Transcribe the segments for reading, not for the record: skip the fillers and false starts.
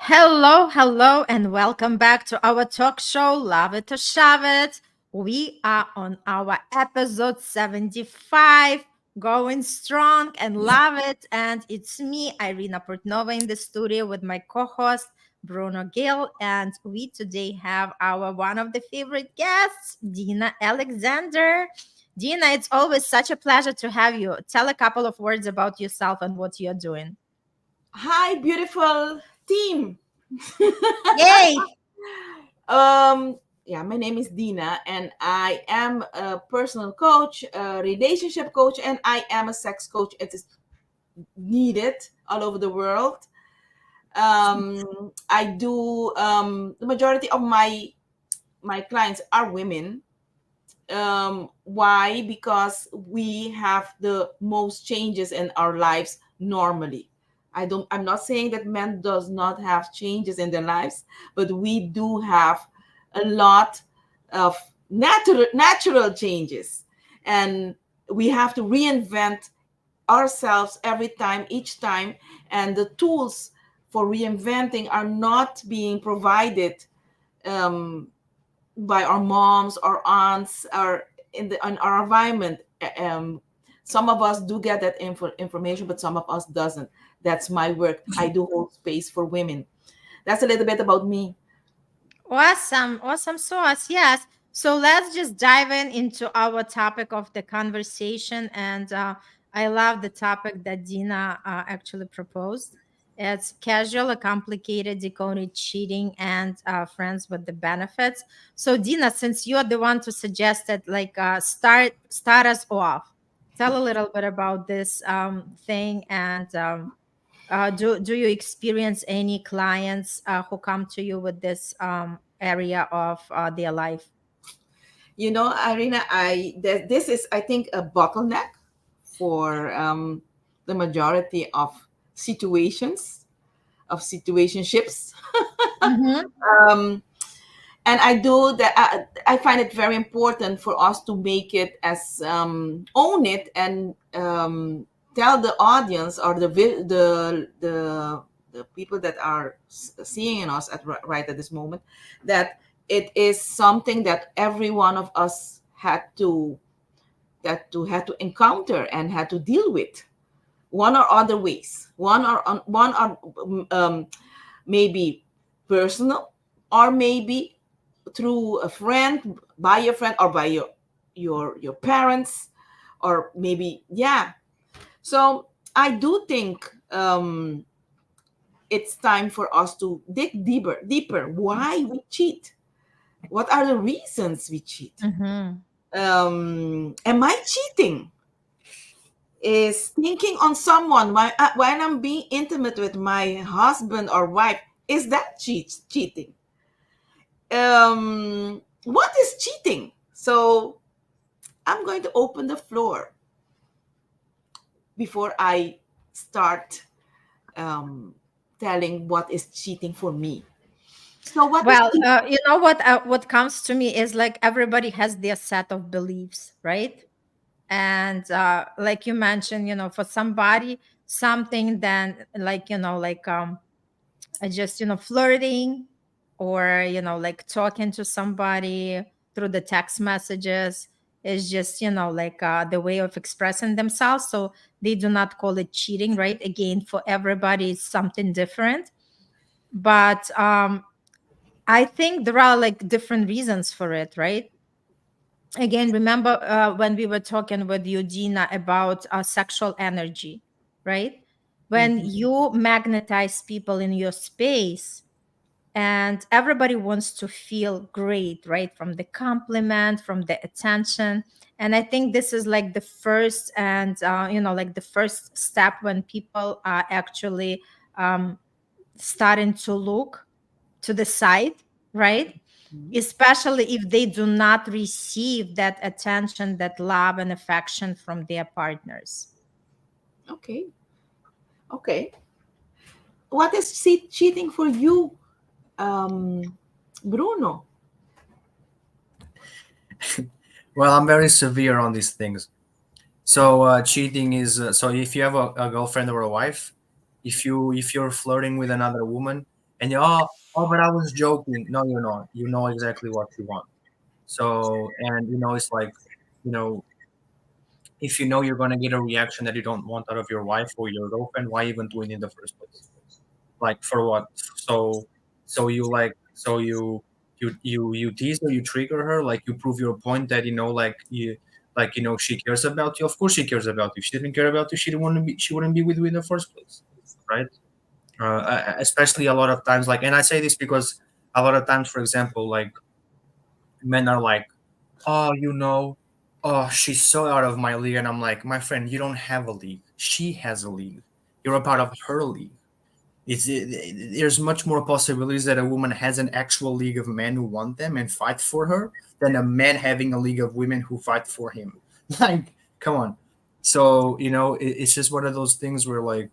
Hello, and welcome back to our talk show, Love It or Shove It. We are on our episode 75, going strong and love it. And it's me, Irina Portnova, in the studio with my co host, Bruno Gil. And we today have our one of the favorite guests, Dina Alexander. Dina, it's always such a pleasure to have you. Tell a couple of words about yourself and what you're doing. Hi, beautiful team. Yay! My name is Dina, and I am a personal coach, a relationship coach, and I am a sex coach. It is needed all over the world. I do the majority of my clients are women. Why? Because we have the most changes in our lives normally. I'm not saying that men does not have changes in their lives, but we do have a lot of natural changes, and we have to reinvent ourselves every time, each time, and the tools for reinventing are not being provided um, by our moms or aunts or in our environment. Some of us do get that information, but some of us doesn't. That's my work. I do hold space for women. That's a little bit about me. Awesome sauce. Yes. So let's just dive into our topic of the conversation. And I love the topic that Dina actually proposed. It's casual, complicated, decoded cheating, and friends with the benefits. So Dina, since you're the one to suggest it, like start us off. Tell a little bit about this thing and do you experience any clients who come to you with this area of their life? Irina, this is, I think, a bottleneck for the majority of situations, of situationships. Mm-hmm. um, and I do that. I find it very important for us to make it as own it and tell the audience or the people that are seeing us right at this moment that it is something that every one of us had to encounter and had to deal with one or other ways, one or maybe personal, or maybe through a friend, by your friend, or by your parents, or maybe, yeah. So I do think it's time for us to dig deeper. Why we cheat? What are the reasons we cheat? Mm-hmm. Am I cheating? Is thinking on someone when I'm being intimate with my husband or wife, is that cheating? What is cheating? So I'm going to open the floor before I start um, telling what is cheating for me. So what is Well, cheating? you know what comes to me is like everybody has their set of beliefs, right? And like you mentioned, for somebody, something then like just flirting, or like talking to somebody through the text messages is just like the way of expressing themselves, so they do not call it cheating, right? Again, for everybody it's something different, but I think there are like different reasons for it, right? Again, remember when we were talking with Eugenia about sexual energy, right? When Mhm. you magnetize people in your space, and everybody wants to feel great, right? From the compliment, from the attention. And I think this is like the first and like the first step when people are actually um, starting to look to the side, right? Mhm. Especially if they do not receive that attention, that love and affection from their partners. Okay. Okay. What is cheating for you, um, Bruno? Well, I'm very severe on these things. So cheating is so if you have a girlfriend or a wife, if you're flirting with another woman, And you, oh, but I was joking. No, you're not. You know exactly what you want. So, and it's like, you know, if you know you're gonna get a reaction that you don't want out of your wife or your girlfriend, why even do it in the first place? Like for what? So, so you tease her, you trigger her, like you prove your point that she cares about you. Of course, she cares about you. If she didn't care about you, she wouldn't be with you in the first place, right? Especially a lot of times, like, and I say this because a lot of times, for example, like men are like, oh, oh, she's so out of my league. And I'm like, my friend, you don't have a league. She has a league. You're a part of her league. There's much more possibilities that a woman has an actual league of men who want them and fight for her than a man having a league of women who fight for him. Like, come on. So, it's just one of those things where, like,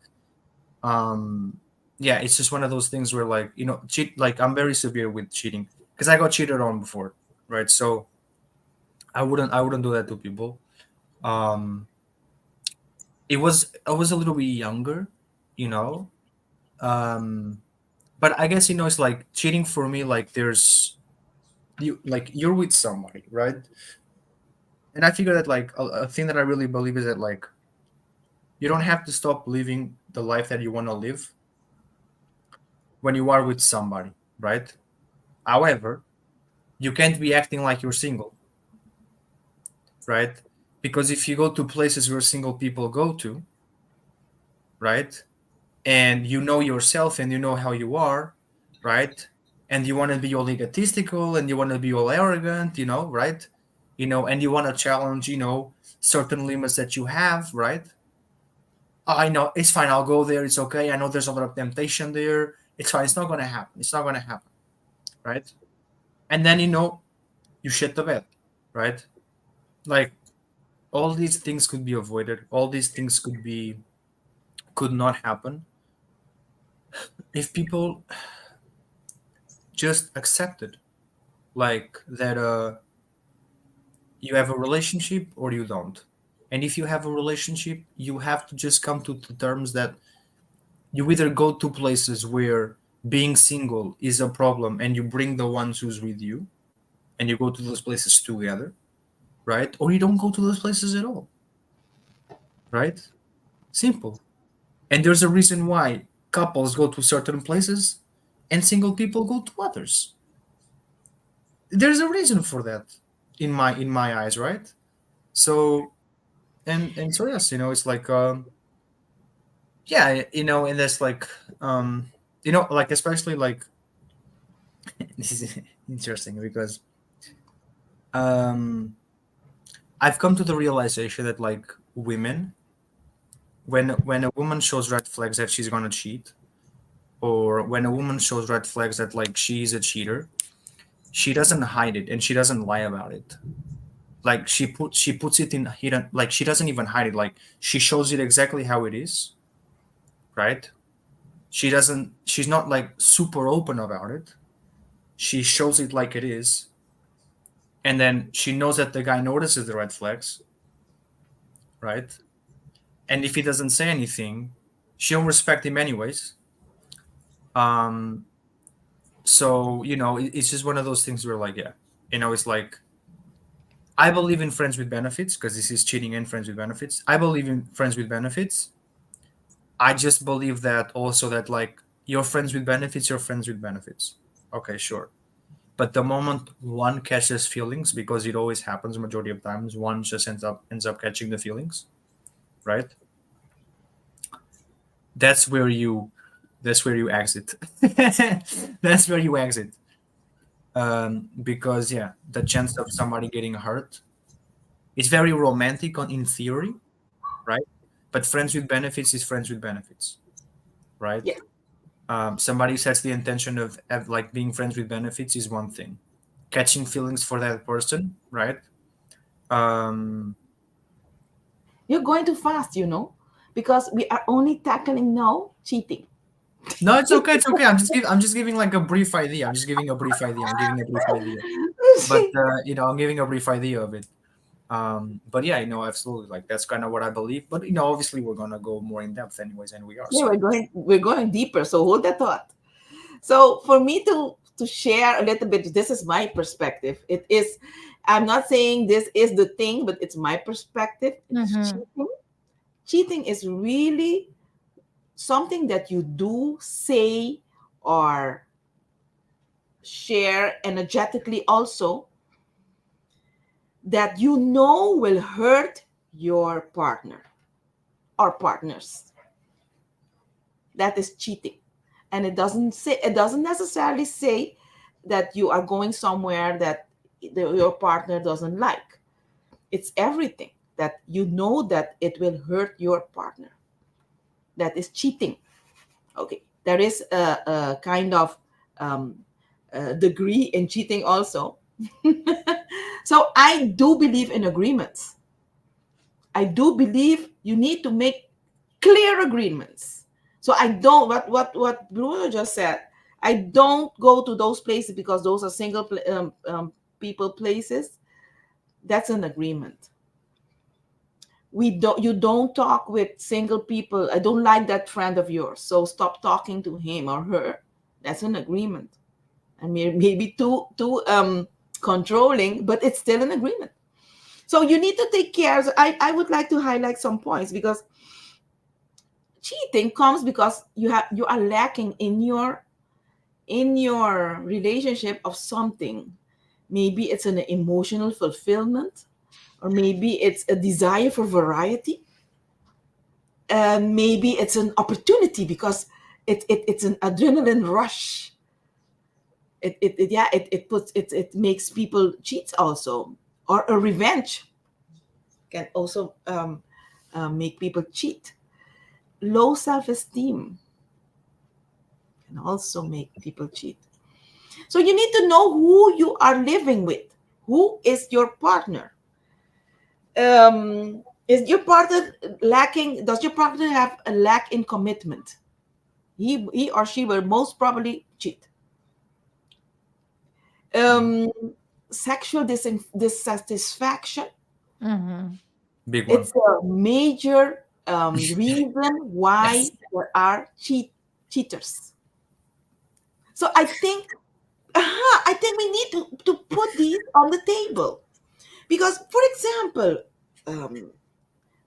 yeah, it's just one of those things where, like, cheat. Like, I'm very severe with cheating because I got cheated on before, right? So I wouldn't do that to people. Um, I was a little bit younger, you know. But I guess it's like cheating for me. Like, you're with somebody, right? And I figure that, like, a thing that I really believe is that, like, you don't have to stop living the life that you want to live when you are with somebody, right? However, you can't be acting like you're single, right? Because if you go to places where single people go to, right, and you know yourself and you know how you are, right, and you want to be all egotistical and you want to be all arrogant, right, and you want to challenge, certain limits that you have, right? I know it's fine. I'll go there. It's okay. I know there's a lot of temptation there. It's fine. It's not going to happen. It's not going to happen, right? And then you shit the bed, right? Like, all these things could be avoided. All these things could not happen if people just accepted, like, that you have a relationship or you don't. And if you have a relationship, you have to just come to the terms that you either go to places where being single is a problem and you bring the ones who's with you and you go to those places together, right? Or you don't go to those places at all, right? Simple. And there's a reason why couples go to certain places and single people go to others. There's a reason for that in my eyes, right? So, and so, yes, it's like, yeah, and that's like, like, especially, like, this is interesting because um I've come to the realization that, like, women, when a woman shows red flags that she's gonna cheat, or when a woman shows red flags that, like, she's a cheater, she doesn't hide it and she doesn't lie about it. Like, she puts it in hidden, like, she doesn't even hide it, like, she shows it exactly how it is, right? She's not, like, super open about it. She shows it like it is, and then she knows that the guy notices the red flags, right? And if he doesn't say anything, she'll respect him anyways. um so, it's just one of those things where, like, yeah, it's like, I believe in friends with benefits because this is cheating and friends with benefits. I believe in friends with benefits. I just believe that also that, like, your friends with benefits, your friends with benefits. Okay, sure. But the moment one catches feelings, because it always happens majority of times, one just ends up catching the feelings, right? That's where you exit. That's where you exit. Because, yeah, the chance of somebody getting hurt, it's very romantic in theory, right? But friends with benefits is friends with benefits, right? Yeah. Somebody sets the intention of like being friends with benefits is one thing. Catching feelings for that person, right? Um, You're going too fast, because we are only tackling now cheating. no, it's okay. It's okay. I'm just giving, like, a brief idea. I'm just giving a brief idea. I'm giving a brief idea. But I'm giving a brief idea of it. But yeah, absolutely, like, that's kind of what I believe. But obviously we're gonna go more in depth anyways, and we are. Yeah, So we're going deeper. So hold that thought. So for me to share a little bit, this is my perspective. It is, I'm not saying this is the thing, but it's my perspective. Mm-hmm. Cheating is really something that you do, say, or share energetically also, that you know will hurt your partner or partners. That is cheating. And it doesn't necessarily say that you are going somewhere that your partner doesn't like. It's everything that you know that it will hurt your partner. That is cheating. Okay, there is a kind of um, degree in cheating also. So I do believe in agreements. I do believe you need to make clear agreements. So I don't, what Bruno just said, I don't go to those places because those are people places. That's an agreement. You don't talk with single people. I don't like that friend of yours, so stop talking to him or her. That's an agreement. I mean, maybe too controlling, but it's still an agreement. So you need to take care. So I would like to highlight some points, because cheating comes because you are lacking in your relationship of something. Maybe it's an emotional fulfillment, or maybe it's a desire for variety. Maybe it's an opportunity because it's an adrenaline rush. It makes people cheat also, or a revenge can also make people cheat. Low self-esteem can also make people cheat. So you need to know who you are living with. Who is your partner? Is your partner lacking? Does your partner have a lack in commitment? He or she will most probably cheat. Um, Sexual dissatisfaction. Mm-hmm. Big one. It's a major reason why Yes. there are cheaters. So I think we need to put these on the table, because, for example, um,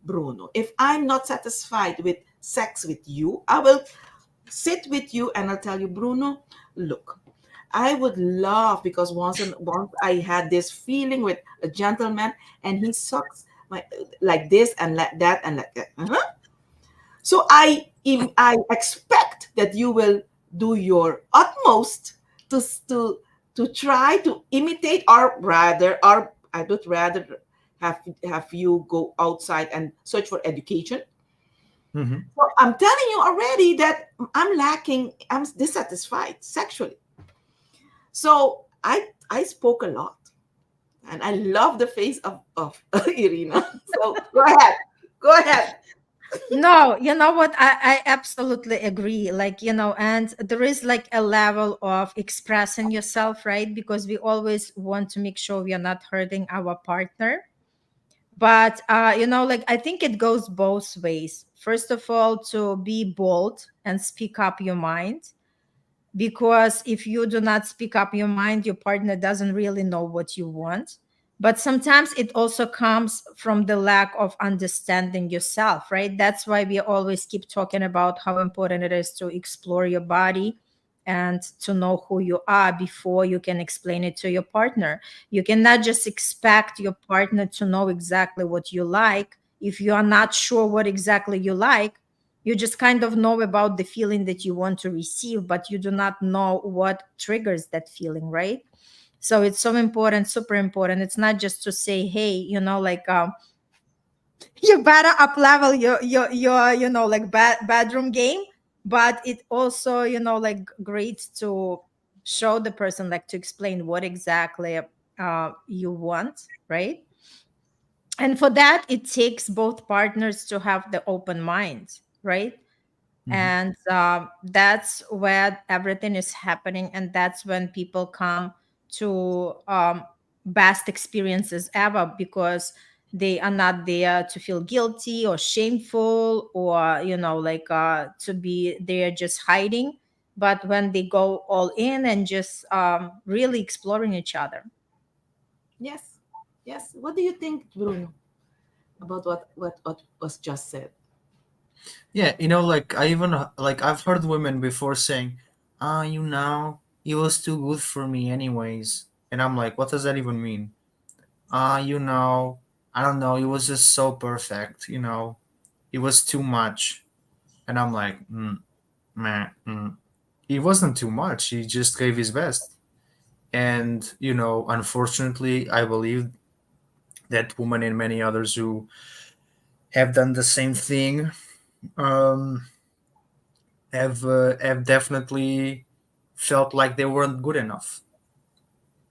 Bruno, if I'm not satisfied with sex with you, I will sit with you and I'll tell you, Bruno, look, I would love, because once I had this feeling with a gentleman, and he sucks my like this and like that and like that. So I expect that you will do your utmost to to try to imitate, or rather, or I would rather have you go outside and search for education. Hmm. So I'm telling you already that I'm dissatisfied sexually. So I spoke a lot, and I love the face of Irina. So go ahead. Go ahead. No, you know what? I absolutely agree. Like, and there is like a level of expressing yourself, right? Because we always want to make sure we are not hurting our partner. But, like, I think it goes both ways. First of all, to be bold and speak up your mind, because if you do not speak up your mind, your partner doesn't really know what you want. But sometimes it also comes from the lack of understanding yourself, right? That's why we always keep talking about how important it is to explore your body and to know who you are before you can explain it to your partner. You cannot just expect your partner to know exactly what you like if you are not sure what exactly you like. You just kind of know about the feeling that you want to receive, but you do not know what triggers that feeling, right? So it's so important, super important. It's not just to say, hey, like, you better up level your like bedroom game, but it also, like, great to show the person, like, to explain what exactly you want, right? And for that, it takes both partners to have the open mind, right? Hmm. And that's where everything is happening, and that's when people come to best experiences ever, because they are not there to feel guilty or shameful, or like to be there just hiding. but when they go all in and just really exploring each other. Yes. Yes. What do you think, Bruno, about what was just said? Yeah, like I even like I've heard women before saying, you know, it was too good for me anyways. And I'm like, what does that even mean? You know, I don't know, it was just so perfect, it was too much. And I'm like, meh, it wasn't too much. He just gave his best. And, unfortunately, I believe that woman and many others who have done the same thing um, have definitely felt like they weren't good enough,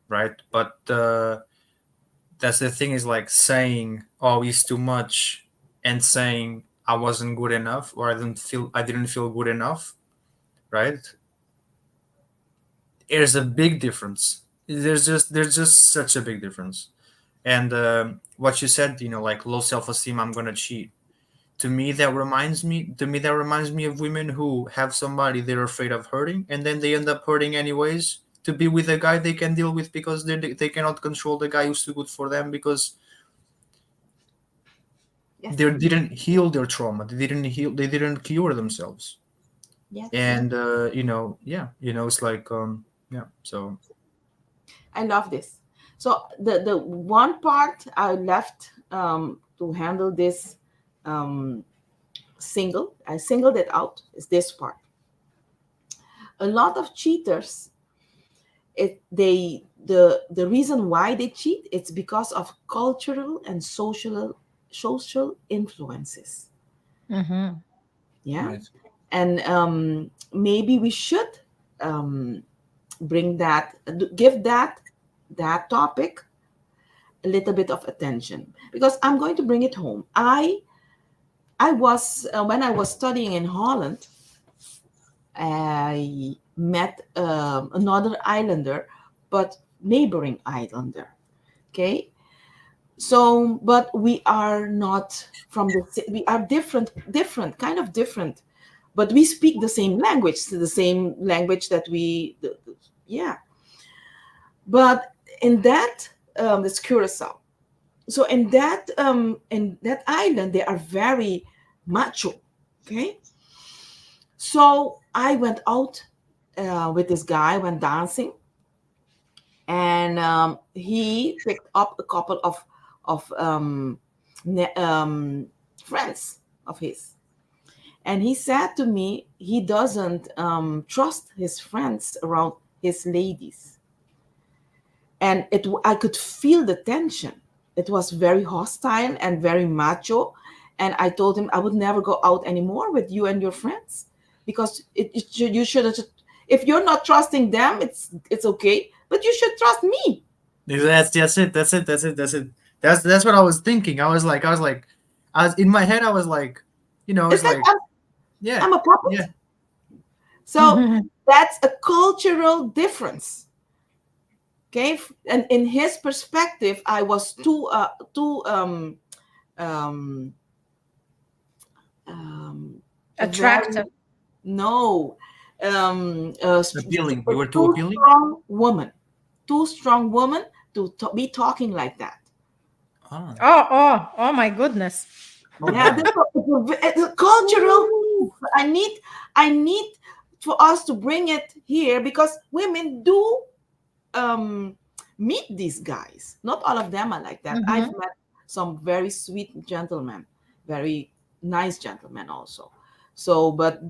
right? But that's the thing, is like saying, "Oh, it's too much," and saying, "I wasn't good enough," or I didn't feel good enough," right? There's a big difference. There's just such a big difference. And what you said, like low self-esteem, I'm gonna cheat. To me that reminds me of women who have somebody they're afraid of hurting, and then they end up hurting anyways to be with a guy they can deal with, because they cannot control the guy who's too good for them, because Yes. they didn't heal their trauma, they didn't cure themselves. Yes. And yeah, it's like yeah, so I love this. So the one part I left to handle this um, I singled it out, is this part. A lot of cheaters, the reason why they cheat, it's because of cultural and social influences. Mm-hmm. Yeah. right. And maybe we should um, bring give that topic a little bit of attention, because I'm going to bring it home. I was when I was studying in Holland, I met another islander, but neighboring islander. Okay, so but we are not from we are different, kind of different, but we speak the same language, the same language that yeah. But in that it's Curacao. So in that island, they are very macho. Okay, so I went out with this guy, went dancing, and he picked up a couple of friends of his, and he said to me he doesn't trust his friends around his ladies, and I could feel the tension. It was very hostile and very macho, and I told him I would never go out anymore with you and your friends, because you should, if you're not trusting them, it's okay, but you should trust me. That's what I was thinking. I was in my head, I was like, It's it's like like, yeah, I'm a yeah. puppet. So that's a cultural difference. Okay, and in his perspective, I was too um very, Attractive. no, Appealing. You were too too appealing. strong woman, too strong woman be talking like that. Ah, Oh my goodness. oh Yeah, my. it's a cultural. I need for us to bring it here, because women do um, meet these guys. Not all of them are like that. I've Mm-hmm. met some very sweet gentlemen, very nice gentlemen also. So, but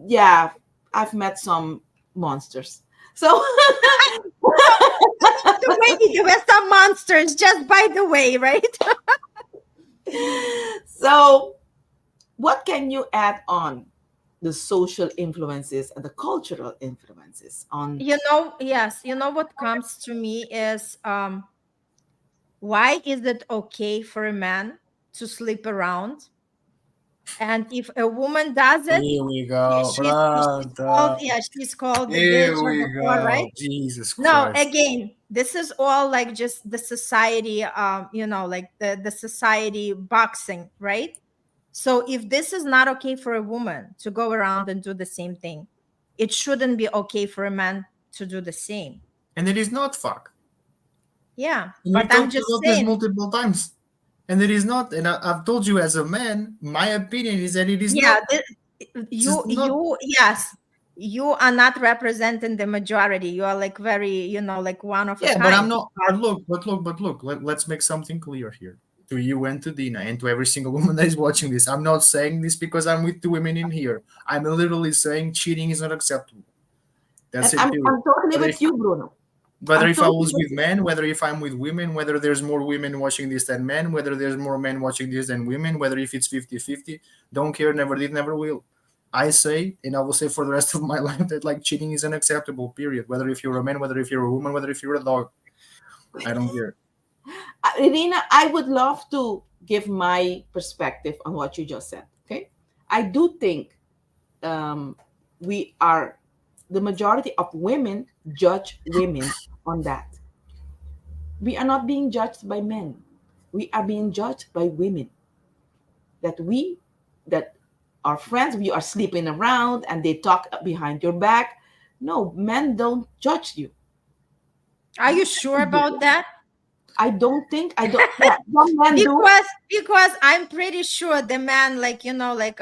yeah, I've met some monsters. So, The way there were some monsters, just by the way, right? so what can you add on the social influences and the cultural influences on? Yes, what comes to me is why is it okay for a man to sleep around? And if a woman does it, Here we go, she's called, brother. yeah, she's called the bitch Here of we the whore, right? go. Jesus No, Christ. again, this is all like just the society, like the society boxing, right? So if this is not okay for a woman to go around and do the same thing, it shouldn't be okay for a man to do the same. And it is not fuck. Yeah, And we but I'm talked just about this saying. multiple times. And it is not. And I've told you as a man, my opinion is that it is Yeah, not. It's not. yes, you are not representing the majority. You are like very, like one of a Yeah, but I'm kind. not. But look. Let's make something clear here to you and to Dina and to every single woman that is watching this. I'm not saying this because I'm with two women in here. I'm literally saying cheating is not acceptable. That's And it. I'm, Period. I'm totally Whether with you, Bruno. whether I'm if I totally was with with you. men, whether if I'm with women, whether there's more women watching this than men, whether there's more men watching this than women, whether if it's 50-50, don't care, never did, never will. I say, and I will say for the rest of my life, that like cheating is unacceptable, period. Whether if you're a man, whether if you're a woman, whether if you're a dog, I don't care. Irina, I would love to give my perspective on what you just said. Okay. I do think we are, the majority of women judge women on that. We are not being judged by men. We are being judged by women. That our friends, we are sleeping around and they talk behind your back. No, men don't judge you. Are you sure about that? I don't think, I don't, yeah, some men do. Because I'm pretty sure the man, like, like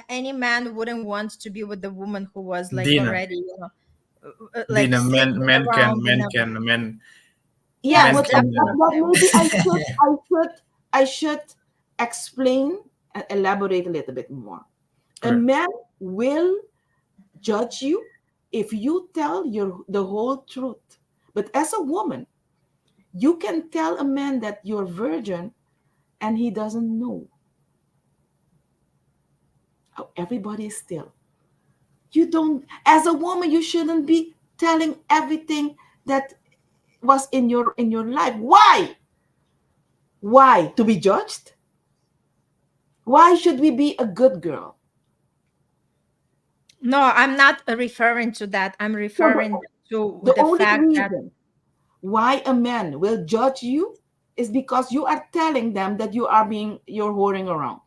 any man wouldn't want to be with the woman who was like Dina, already, like Dina, sleeping around and everything. Yeah, Yes, Men but, can. but definitely. maybe I should explain and elaborate a little bit more. A Okay. man will judge you if you tell the whole truth. But as a woman, you can tell a man that you're virgin and he doesn't know. How everybody is still. You don't, as a woman, you shouldn't be telling everything that was in your life. Why? Why? To be judged? Why should we be a good girl? No, I'm not referring to that. I'm No, referring to the the only fact that, reason why a man will judge you is because you are telling them that you're whoring around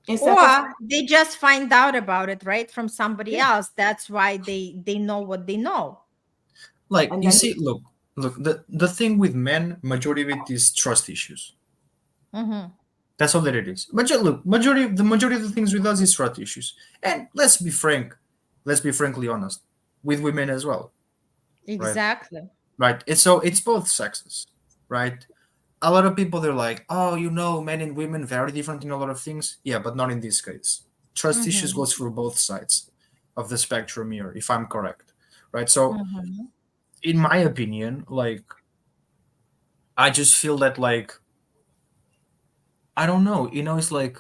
instead of, or they just find out about it, right, from somebody yeah, else. That's why they know what they know. Like and you then see, look. The thing with men, majority of it is trust issues. Hmm. That's all that it is. But look, majority of the things with us is trust issues. And let's be frank, let's be frankly honest, with women as well, right? Exactly. Right. And so it's both sexes, right? A lot of people they're like, oh, men and women very different in a lot of things. Yeah, but not in this case. Trust issues Hmm. goes through both sides of the spectrum here, if I'm correct, right? So, Hmm. in my opinion, like I just feel that like I don't know, it's like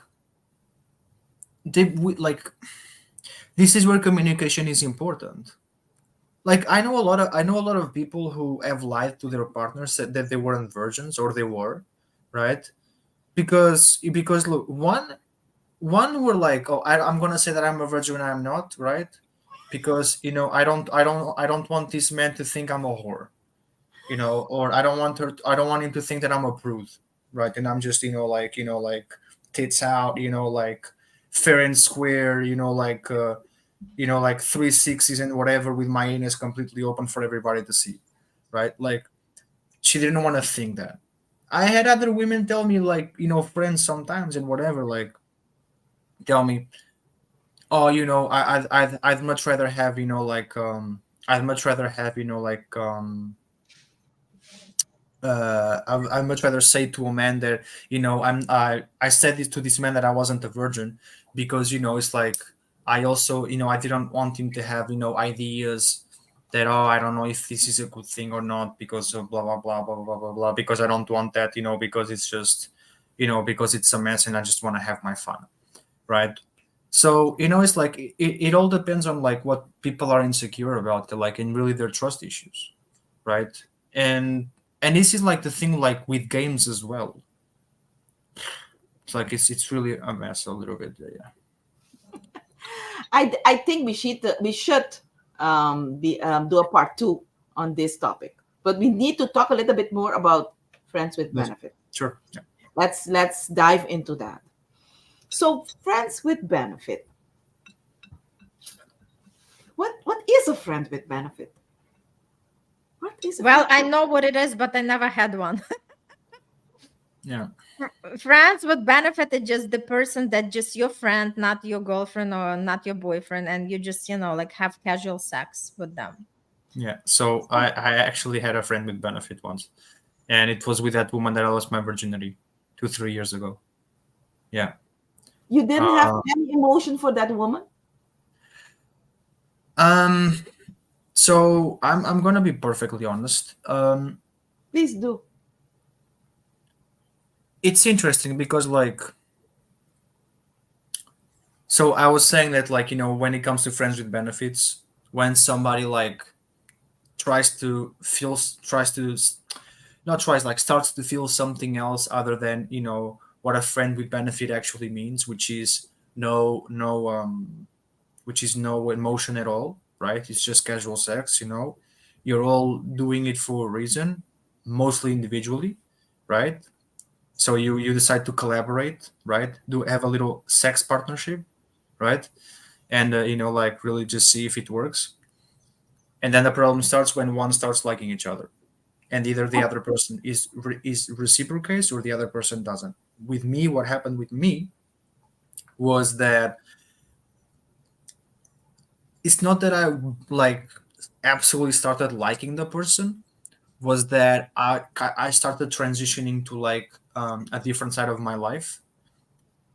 like this is where communication is important. Like I know a lot of people who have lied to their partners, said that they weren't virgins or they were, right? Because look, one were like, oh, I'm gonna say that I'm a virgin when I'm not, right? Because I don't want this man to think I'm a whore, or I don't want him to think that I'm a prude, right? And I'm just like tits out, like fair and square, like 360s and whatever with my anus completely open for everybody to see, right? Like she didn't want to think that. I had other women tell me, like, friends sometimes and whatever, like tell me, oh, I'd much rather have, I'd much rather have, I'd much rather say to a man that, I said this to this man that I wasn't a virgin because, it's like, I also, I didn't want him to have, ideas that, oh, I don't know if this is a good thing or not because of blah, blah, blah, blah, blah, blah, blah, because I don't want that, because it's just, because it's a mess and I just want to have my fun. Right. So, it's like, it all depends on like what people are insecure about, like, and really their trust issues. Right. And, and this is like the thing, like with games as well. It's like, it's really a mess a little bit. Yeah. I think we should do a part two on this topic, but we need to talk a little bit more about friends with Yes. benefit. Sure. Yeah. Let's dive into that. So friends with benefit. What is a friend with benefit? What is a Well, friend? I know what it is, but I never had one. Yeah. Friends with benefit is just the person that just your friend, not your girlfriend or not your boyfriend, and you just, like have casual sex with them. Yeah. So I actually had a friend with benefit once, and it was with that woman that I lost my virginity 2 3 years ago. Yeah. You didn't have Uh, any emotion for that woman? um. So I'm gonna be perfectly honest. Please do. It's interesting because like, so I was saying that like when it comes to friends with benefits, when somebody like tries to not tries like starts to feel something else other than what a friend with benefit actually means, which is no emotion at all, right? It's just casual sex. You're all doing it for a reason, mostly individually, right? So you decide to collaborate, right? Do have a little sex partnership, right? And like really just see if it works. And then the problem starts when one starts liking each other, and either the other person is reciprocates or the other person doesn't. With me, what happened with me was that it's not that I like absolutely started liking the person, was that I started transitioning to like a different side of my life,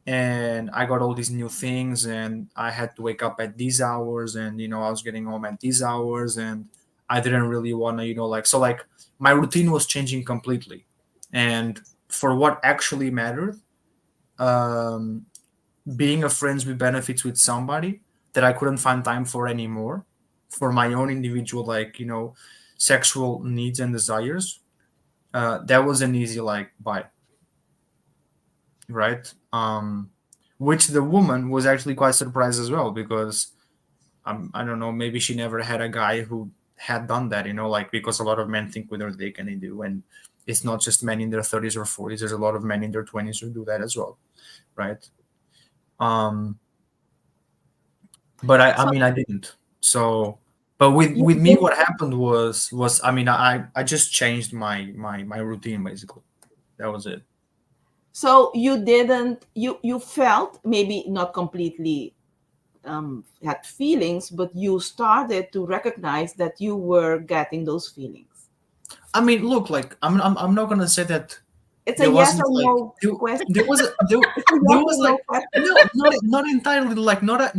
and I got all these new things, and I had to wake up at these hours, and I was getting home at these hours, and I didn't really want to like, so like my routine was changing completely. And for what actually mattered, um being a friends with benefits with somebody that I couldn't find time for anymore, for my own individual like sexual needs and desires, that was an easy like buy, right? Which the woman was actually quite surprised as well, because I don't know, maybe she never had a guy who had done that, like, because a lot of men think with their dick and they do, and it's not just men in their 30s or 40s. There's a lot of men in their 20s who do that as well, right? Um, but I So mean, I didn't. So, but with you with me, didn't. what happened was I mean, I just changed my routine basically. That was it. So you didn't. You felt maybe not completely had feelings, but you started to recognize that you were getting those feelings. I mean, look, like I'm not gonna say that It's a there yes wasn't or like no question. there was a, there, It's a there yes or was like no question. no, not entirely, like Yes, not at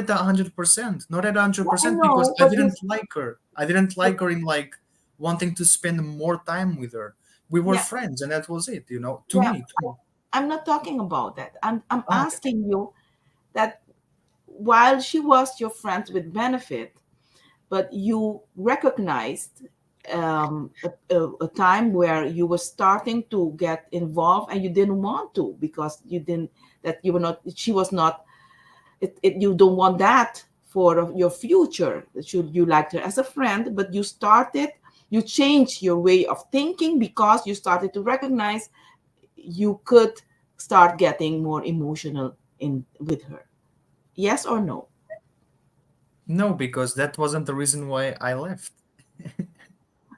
100%, not at yeah, I 100%, because know, but you. I didn't But like her in like wanting to spend more time with her. We were yeah, friends, and that was it, to yeah. me too. I'm not talking about that. I'm Oh, okay. asking you that while she was your friend with benefit, but you recognized a time where you were starting to get involved and you didn't want to because you didn't that you were not she was not you don't want that for your future that you liked her as a friend, but you changed your way of thinking because you started to recognize you could start getting more emotional in with her. Yes or no? No, because that wasn't the reason why I left.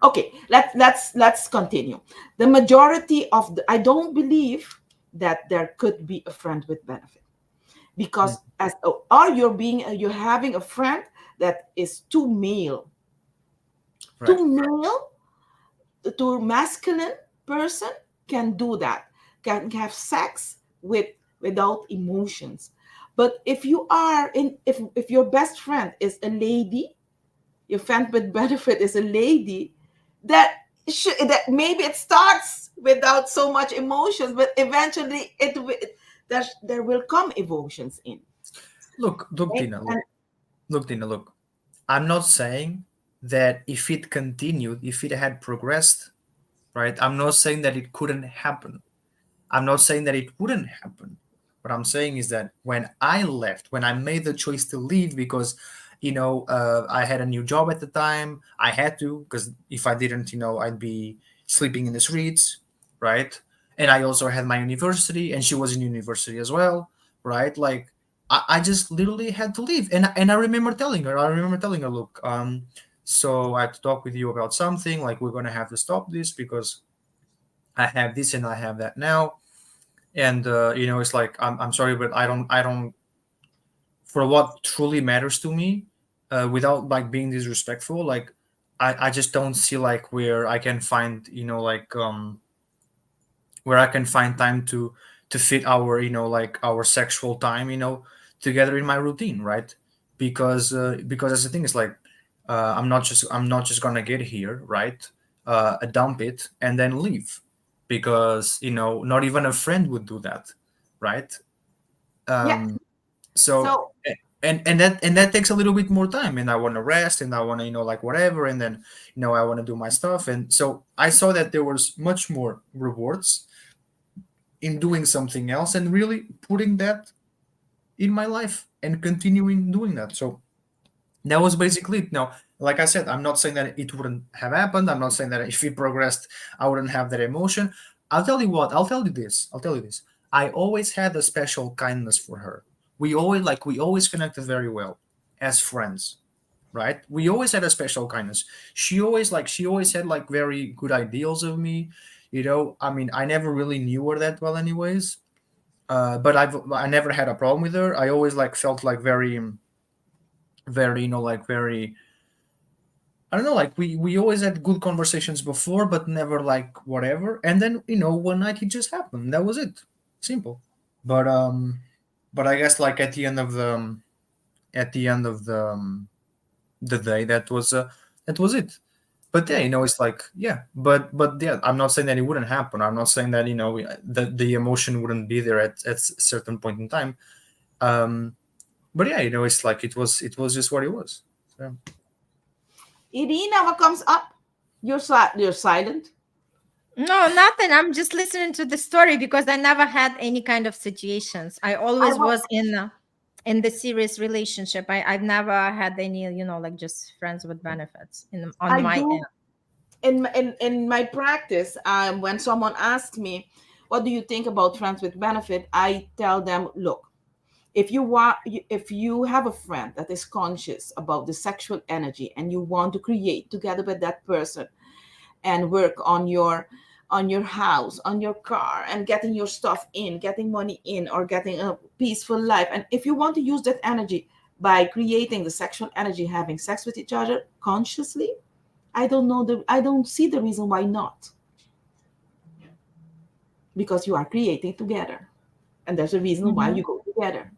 Okay, let's continue. The majority of I don't believe that there could be a friend with benefit Mm, because or you're having a friend that is too male, right. too male, too masculine person can do that, can have sex without emotions. But if you are in if your best friend is a lady, your friend with benefit is a lady, that maybe it starts without so much emotions, but eventually there will come emotions in. Look, Right? Dina, And look. I'm not saying that if it continued, if it had progressed, right? I'm not saying that it couldn't happen. I'm not saying that it wouldn't happen. What I'm saying is that when I left, when I made the choice to leave, because I had a new job at the time, I had to, because if I didn't, I'd be sleeping in the streets, right? And I also had my university, and she was in university as well, right? Like, I just literally had to leave. And I remember telling her, look, so I have to talk with you about something. Like, we're gonna have to stop this because I have this and I have that now. And it's like, I'm sorry, but I don't for what truly matters to me, without like being disrespectful, like I just don't see like where I can find, like where I can find time to fit our, like our sexual time, together in my routine, right? Because as the thing is like, I'm not just gonna get here, right? Dump it and then leave, because not even a friend would do that, right? Yeah. Um, so So and that takes a little bit more time, and I want to rest, and I want to, like whatever, and then I want to do my stuff. And so I saw that there was much more rewards in doing something else and really putting that in my life and continuing doing that. So that was basically it. Now, like I said, I'm not saying that it wouldn't have happened. I'm not saying that if it progressed, I wouldn't have that emotion. I'll tell you this. I always had a special kindness for her. We always connected very well as friends, right? We always had a special kindness. She always had like very good ideals of me. I mean, I never really knew her that well anyways. But I never had a problem with her. I always like felt like very, very, like very, I don't know, like we always had good conversations before, but never like whatever. And then one night it just happened. That was it. Simple. But I guess like at the end of the day, that was it. But yeah, it's like, yeah, but yeah, I'm not saying that it wouldn't happen. I'm not saying that the emotion wouldn't be there at a certain point in time. Um, but yeah, it's like it was just what it was. So. Irina, what comes up? You're silent. No, nothing. I'm just listening to the story because I never had any kind of situations. I I always was was in the serious relationship. I've never had any, like just friends with benefits on I my end. do in my practice. When someone asks me, "What do you think about friends with benefit?" I tell them, "Look, if you have a friend that is conscious about the sexual energy and you want to create together with that person and work on your house, on your car, and getting your stuff in, getting money in, or getting a peaceful life, and if you want to use that energy by creating the sexual energy, having sex with each other consciously, I don't see the reason why not, because you are creating together, and there's a reason why Mhm. you go together.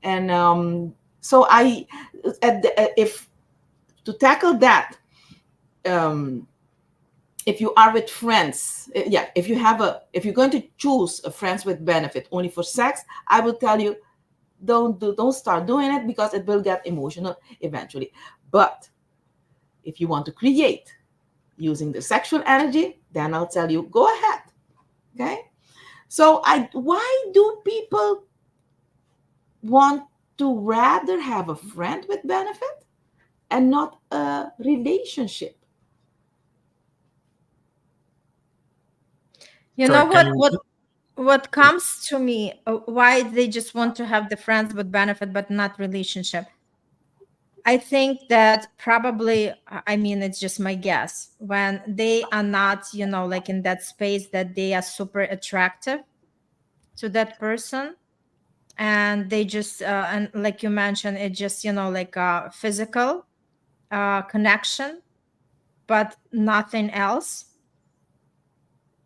And so I if to tackle that, um if you are with friends, yeah, if you're going to choose a friends with benefit only for sex, I will tell you, don't start doing it, because it will get emotional eventually. But if you want to create using the sexual energy, then I'll tell you, go ahead. Okay. So why do people want to rather have a friend with benefit and not a relationship? You know Sorry, can what? you What repeat? what comes to me? Why they just want to have the friends with benefit but not relationship? I think that probably, I mean, it's just my guess. When they are not, like in that space that they are super attractive to that person, and they just, and like you mentioned, it just, like a physical connection, but nothing else.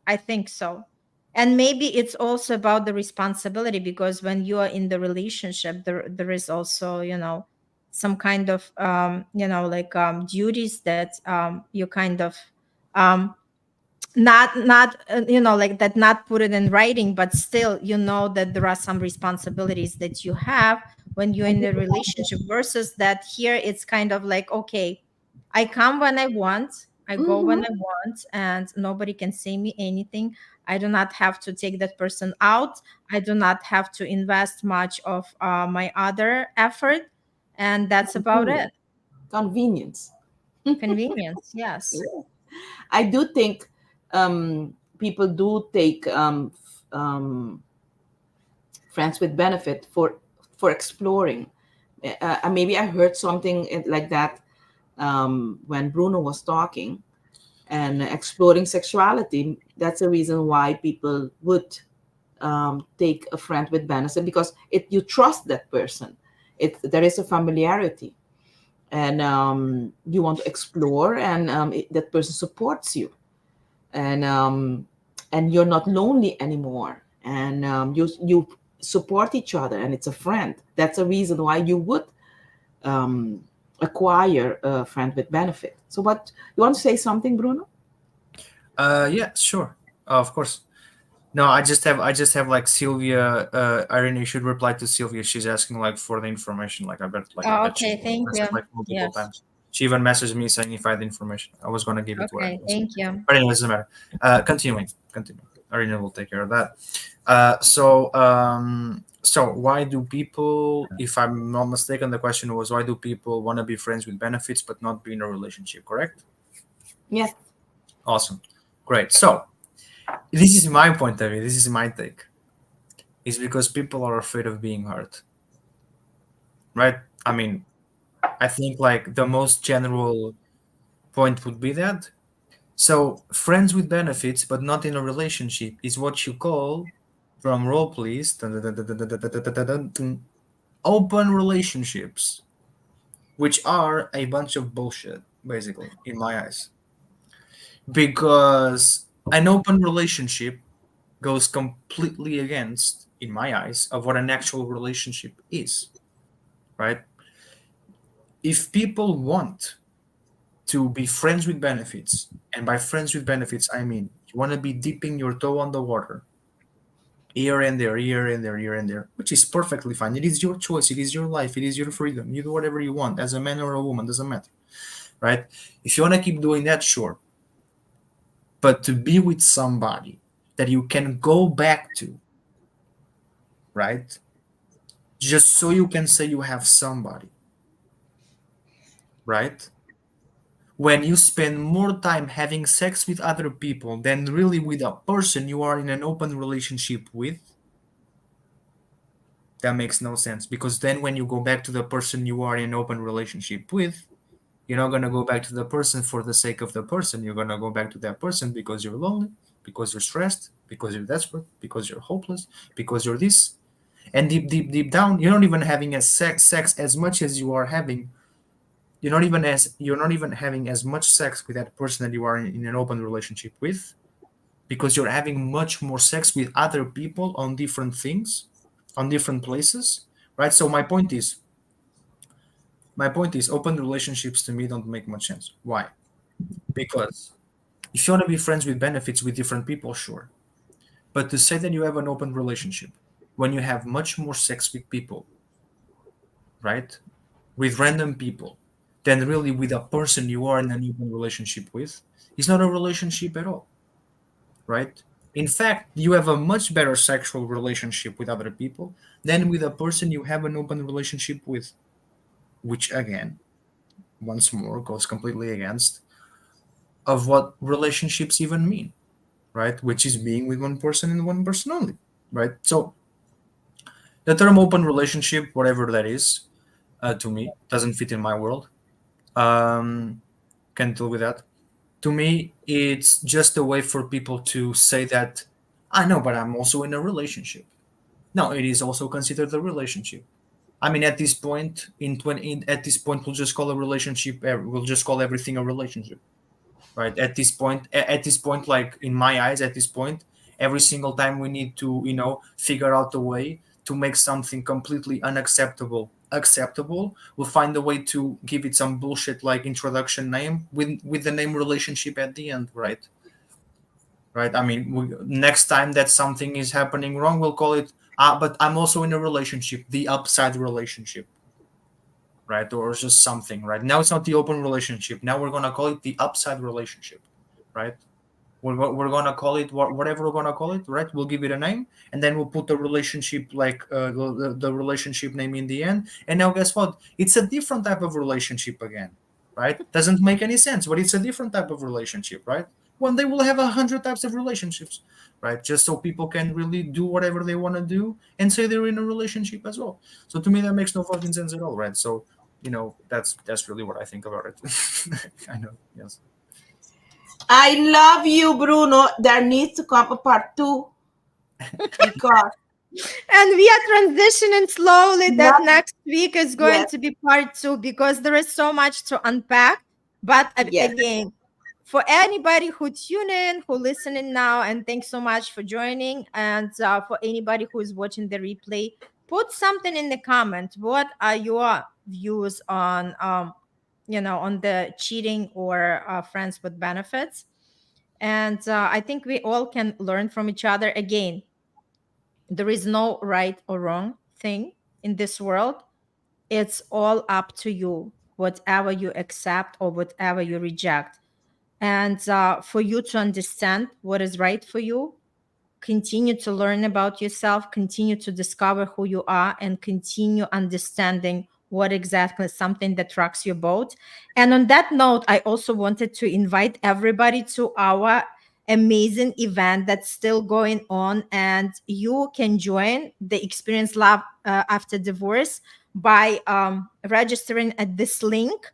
I think so. And maybe it's also about the responsibility, because when you are in the relationship, there is also, some kind of, like duties that you kind of um, not like that, not put it in writing, but still that there are some responsibilities that you have when you're in a relationship, versus that here it's kind of like, okay, I come when I want, I go when Mm-hmm. I want, and nobody can say me anything. I do not have to take that person out. I do not have to invest much of my other effort, and that's about it. Convenience. Convenience. Convenience, yes. Yeah. I do think people do take friends with benefit for exploring. Maybe I heard something like that when Bruno was talking, and exploring sexuality. That's the reason why people would take a friend with benefits, because you trust that person. There is a familiarity, and you want to explore, and that person supports you, and you're not lonely anymore, and you support each other, and it's a friend. That's a reason why you would um, acquire a friend with benefit. So, what you want to say something, Bruno? Yeah, sure. Of course. No, I just have like Sylvia. Irene, you should reply to Sylvia. She's asking like for the information. I Oh, bet she's okay, thank you. like multiple Yes. times. She even messaged me saying if I had the information. I was gonna give it to her. Okay, thank you. But anyway, it doesn't matter. Continuing. Irene will take care of that. So why do people, if I'm not mistaken, the question was why do people want to be friends with benefits but not be in a relationship? Correct? Yes. Awesome. Great. So this is my point of view. This is my take. It's because people are afraid of being hurt. Right? I mean, I think like the most general point would be that. So friends with benefits but not in a relationship is what you call, drum roll please, open relationships, which are a bunch of bullshit, basically, in my eyes. Because an open relationship goes completely against, in my eyes, of what an actual relationship is, right? If people want to be friends with benefits, and by friends with benefits, I mean you want to be dipping your toe on the water, here and there, here and there, here and there, which is perfectly fine. It is your choice, it is your life, it is your freedom. You do whatever you want, as a man or a woman, doesn't matter, right? If you want to keep doing that, sure. But to be with somebody that you can go back to, right? Just so you can say you have somebody, right? When you spend more time having sex with other people than really with a person you are in an open relationship with, that makes no sense. Because then when you go back to the person you are in an open relationship with, you're not going to go back to the person for the sake of the person. You're going to go back to that person because you're lonely, because you're stressed, because you're desperate, because you're hopeless, because you're this. And deep down, you're not even having a sex as much as you are having. You're not even having as much sex with that person that you are in an open relationship with, because you're having much more sex with other people on different things, on different places, right? So my point is open relationships to me don't make much sense. Why? Because if you want to be friends with benefits with different people, sure. But to say that you have an open relationship when you have much more sex with people, right? With random people, than really with a person you are in an open relationship with, is not a relationship at all, right? In fact, you have a much better sexual relationship with other people than with a person you have an open relationship with, which again, once more, goes completely against of what relationships even mean, right? Which is being with one person and one person only, right? So the term open relationship, whatever that is, to me, doesn't fit in my world. Can't deal with that. To me, it's just a way for people to say that I know, but I'm also in a relationship. No, it is also considered a relationship. I mean, at this point, at this point, we'll just call a relationship. We'll just call everything a relationship, right? At this point, like in my eyes, at this point, every single time we need to, figure out a way to make something completely unacceptable acceptable, we'll find a way to give it some bullshit like introduction name with the name relationship at the end, right? Right. I mean, next time that something is happening wrong, we'll call it. But I'm also in a relationship, the upside relationship, right? Or just something, right? Now it's not the open relationship. Now we're gonna call it the upside relationship, right? We're gonna call it whatever we're gonna call it, right? We'll give it a name, and then we'll put the relationship like the relationship name in the end. And now guess what? It's a different type of relationship again, right? Doesn't make any sense, but it's a different type of relationship, right? One day we'll have 100 types of relationships, right? Just so people can really do whatever they want to do and say they're in a relationship as well. So to me, that makes no fucking sense at all, right? So, that's really what I think about it. I know, yes. I love you, Bruno. There needs to come a part two because And we are transitioning slowly. That not next week is going yes, to be part 2 because there is so much to unpack. But yes. again, for anybody who tune in, who listening now, and thanks so much for joining. And for anybody who is watching the replay, put something in the comments. What are your views on, on the cheating or friends with benefits? And I think we all can learn from each other. Again, there is no right or wrong thing in this world. It's all up to you, whatever you accept or whatever you reject. And for you to understand what is right for you, continue to learn about yourself, continue to discover who you are, and continue understanding what exactly is something that rocks your boat. And on that note, I also wanted to invite everybody to our amazing event that's still going on, and you can join the Experience Love After Divorce by registering at this link.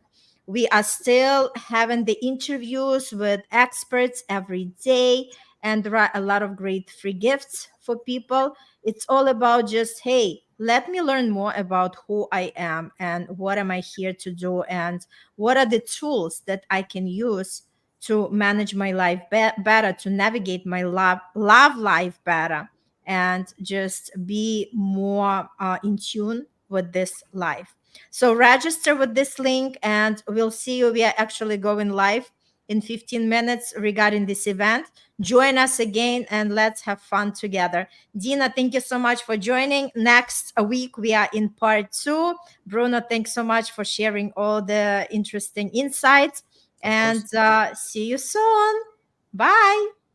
We are still having the interviews with experts every day, and there are a lot of great free gifts for people. It's all about just, hey, let me learn more about who I am and what am I here to do, and what are the tools that I can use to manage my life better, to navigate my love life better, and just be more in tune with this life. So register with this link, and we'll see you. We are actually going live in 15 minutes regarding this event. Join us again and let's have fun together. Dina, thank you so much for joining. Next week, we are in part 2. Bruno, thanks so much for sharing all the interesting insights. Of And course. see you soon. Bye.